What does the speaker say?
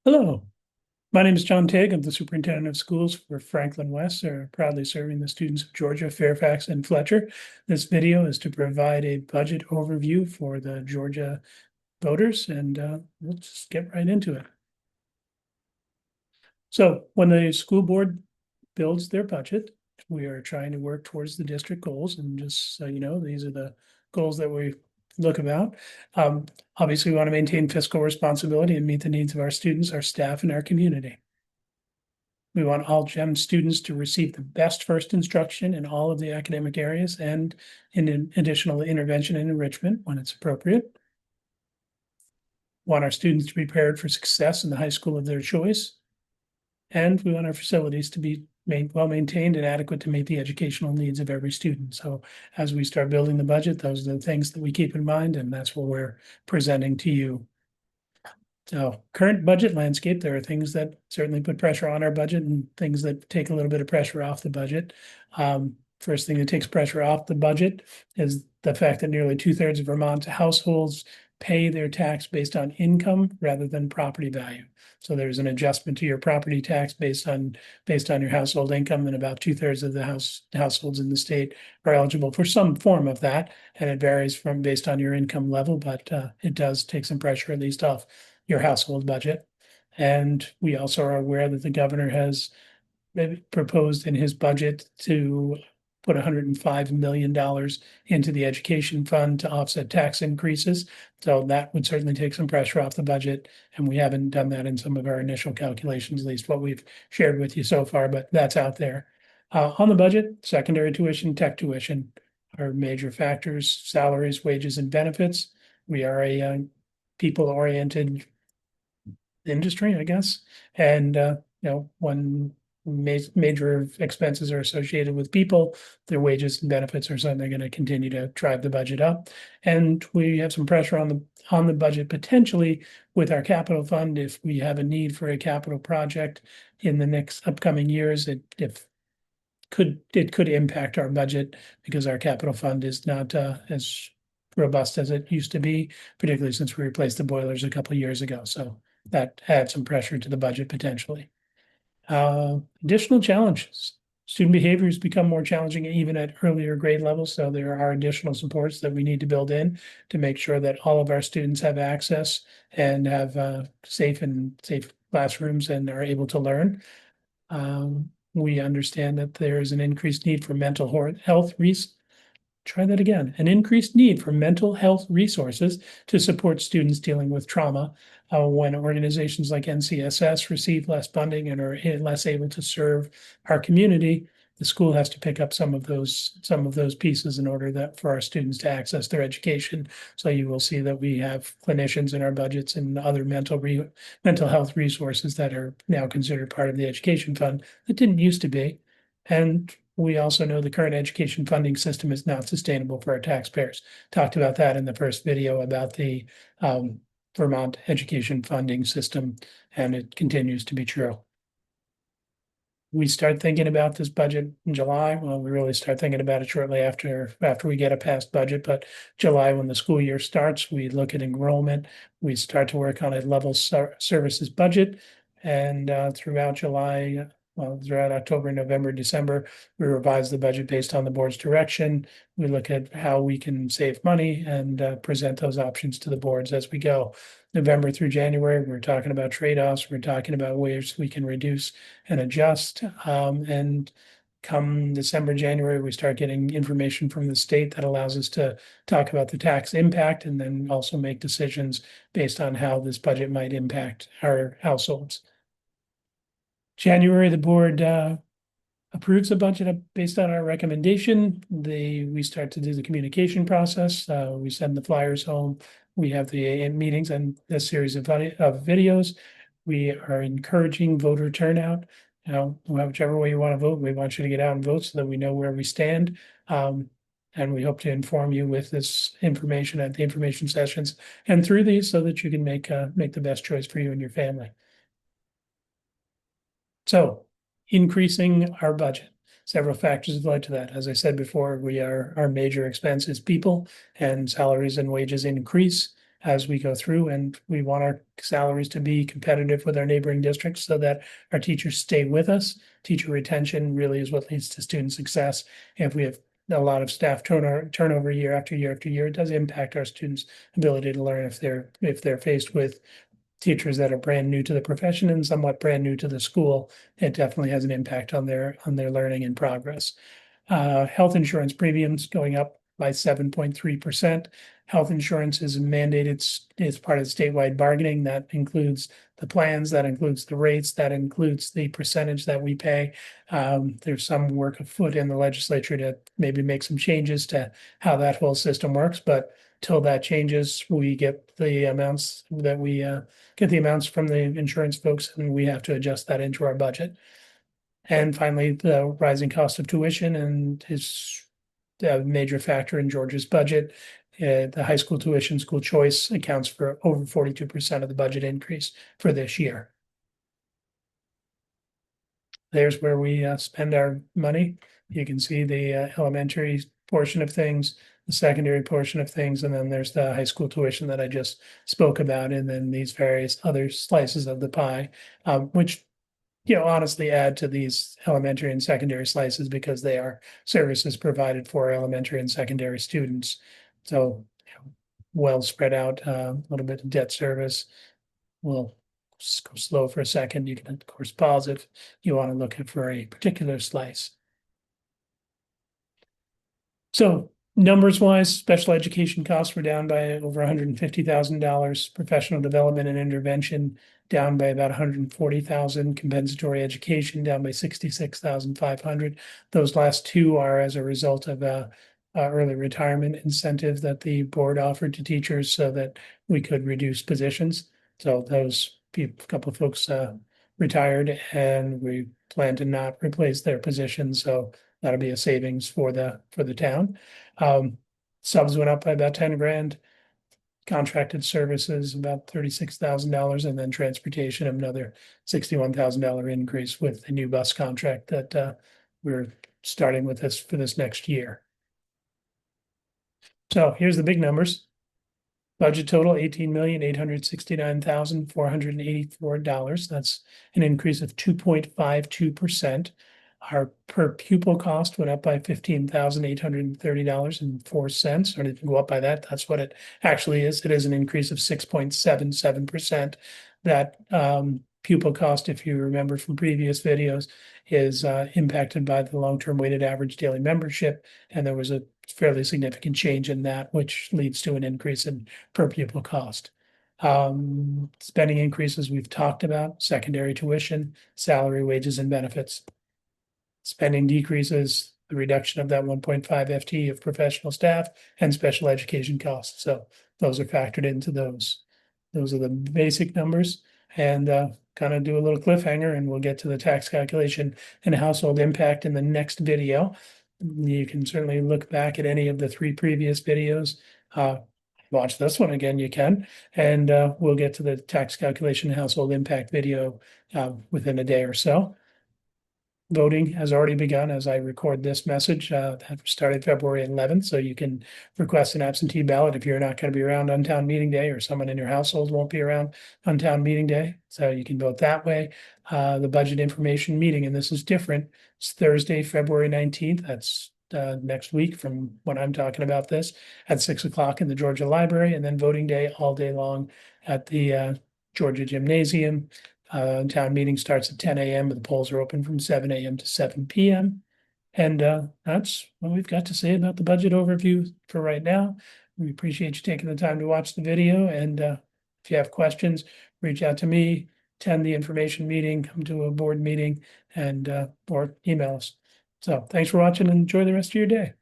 Hello, my name is John Tague. I'm the superintendent of schools for Franklin West, proudly serving the students of Georgia, Fairfax, and Fletcher. This video is to provide a budget overview for the Georgia voters, and we'll just get right into it. So when the school board builds their budget, we are trying to work towards the district goals. And just so you know, these are the goals that we look about. Obviously, we want to maintain fiscal responsibility and meet the needs of our students, our staff, and our community. We want all GEMS students to receive the best first instruction in all of the academic areas and in additional intervention and enrichment when it's appropriate. Want our students to be prepared for success in the high school of their choice. And we want our facilities to be well maintained and adequate to meet the educational needs of every student. So as we start building the budget, those are the things that we keep in mind, and that's what we're presenting to you. So current budget landscape, there are things that certainly put pressure on our budget and things that take a little bit of pressure off the budget. First thing that takes pressure off the budget is the fact that nearly 2/3 of Vermont households pay their tax based on income rather than property value. So there's an adjustment to your property tax based on your household income, and about 2/3 of the households in the state are eligible for some form of that, and it varies from based on your income level, but it does take some pressure at least off your household budget. And we also are aware that the governor has proposed in his budget to put $105 million into the education fund to offset tax increases. So that would certainly take some pressure off the budget. And we haven't done that in some of our initial calculations, at least what we've shared with you so far, but that's out there. On the budget, secondary tuition, tech tuition are major factors, salaries, wages, and benefits. We are a people-oriented industry, I guess. And when major expenses are associated with people, their wages and benefits are something they're going to continue to drive the budget up. And we have some pressure on the budget potentially with our capital fund. If we have a need for a capital project in the next upcoming years, it could impact our budget because our capital fund is not as robust as it used to be, particularly since we replaced the boilers a couple of years ago. So that adds some pressure to the budget potentially. Additional challenges. Student behaviors become more challenging even at earlier grade levels. So there are additional supports that we need to build in to make sure that all of our students have access and have safe classrooms and are able to learn. We understand that there is an increased need for mental health an increased need for mental health resources to support students dealing with trauma. When organizations like NCSS receive less funding and are less able to serve our community, the school has to pick up some of those pieces in order for our students to access their education. So you will see that we have clinicians in our budgets and other mental health resources that are now considered part of the education fund that didn't used to be. And we also know the current education funding system is not sustainable for our taxpayers. Talked about that in the first video about the Vermont education funding system, and it continues to be true. We start thinking about this budget in July. Well, we really start thinking about it shortly after we get a passed budget, but July, when the school year starts, we look at enrollment. We start to work on a level services budget, and throughout July, throughout October, November, December, we revise the budget based on the board's direction. We look at how we can save money and present those options to the boards as we go. November through January, we're talking about trade-offs. We're talking about ways we can reduce and adjust. And come December, January, we start getting information from the state that allows us to talk about the tax impact and then also make decisions based on how this budget might impact our households. January, the board approves a budget based on our recommendation. We start to do the communication process. We send the flyers home. We have the meetings and a series of videos. We are encouraging voter turnout. Whichever way you want to vote, we want you to get out and vote so that we know where we stand. And we hope to inform you with this information at the information sessions and through these so that you can make the best choice for you and your family. So increasing our budget. Several factors have led to that. As I said before, our major expense is people, and salaries and wages increase as we go through, and we want our salaries to be competitive with our neighboring districts so that our teachers stay with us. Teacher retention really is what leads to student success. If we have a lot of staff turnover year after year after year, it does impact our students' ability to learn if they're faced with teachers that are brand new to the profession and somewhat brand new to the school. It definitely has an impact on their learning and progress. Health insurance premiums going up by 7.3%. Health insurance is mandated as part of statewide bargaining. That includes the plans, that includes the rates, that includes the percentage that we pay. There's some work afoot in the legislature to maybe make some changes to how that whole system works, but till that changes, we get the amounts that we get the amounts from the insurance folks, and we have to adjust that into our budget. And finally, the rising cost of tuition and is a major factor in Georgia's budget. The high school tuition, school choice accounts for over 42% of the budget increase for this year. There's where we spend our money. You can see the elementary portion of things, the secondary portion of things, and then there's the high school tuition that I just spoke about, and then these various other slices of the pie, which honestly add to these elementary and secondary slices because they are services provided for elementary and secondary students. So well spread out, a little bit of debt service. We'll just go slow for a second. You can, of course, pause if you want to look for a particular slice. So numbers wise, special education costs were down by over $150,000. Professional development and intervention down by about 140,000. Compensatory education down by 66,500. Those last two are as a result of a early retirement incentive that the board offered to teachers so that we could reduce positions. So those couple of folks retired, and we plan to not replace their positions. So that'll be a savings for the town. Subs went up by about 10 grand. Contracted services about $36,000, and then transportation another $61,000 increase with the new bus contract that we're starting with this for this next year. So here's the big numbers. Budget total $18,869,484. That's an increase of 2.52%. Our per pupil cost went up by $15,830.04. Or it didn't go up by that. That's what it actually is. It is an increase of 6.77%. That pupil cost, if you remember from previous videos, is impacted by the long-term weighted average daily membership. And there was a fairly significant change in that, which leads to an increase in per pupil cost. Spending increases we've talked about: secondary tuition, salary, wages, and benefits. Spending decreases, the reduction of that 1.5 FTE of professional staff and special education costs. So those are factored into those. Those are the basic numbers, and kind of do a little cliffhanger, and we'll get to the tax calculation and household impact in the next video. You can certainly look back at any of the 3 previous videos. Watch this one again, you can, and we'll get to the tax calculation and household impact video within a day or so. Voting has already begun as I record this message. That started February 11th, so you can request an absentee ballot if you're not going to be around on town meeting day, or someone in your household won't be around on town meeting day. So you can vote that way. The budget information meeting, and this is different. It's Thursday, February 19th. That's next week from when I'm talking about this, at 6 o'clock in the Georgia Library, and then voting day all day long at the Georgia Gymnasium. Town meeting starts at 10 a.m., but the polls are open from 7 a.m. to 7 p.m. And that's what we've got to say about the budget overview for right now. We appreciate you taking the time to watch the video. And if you have questions, reach out to me, attend the information meeting, come to a board meeting, and or email us. So thanks for watching, and enjoy the rest of your day.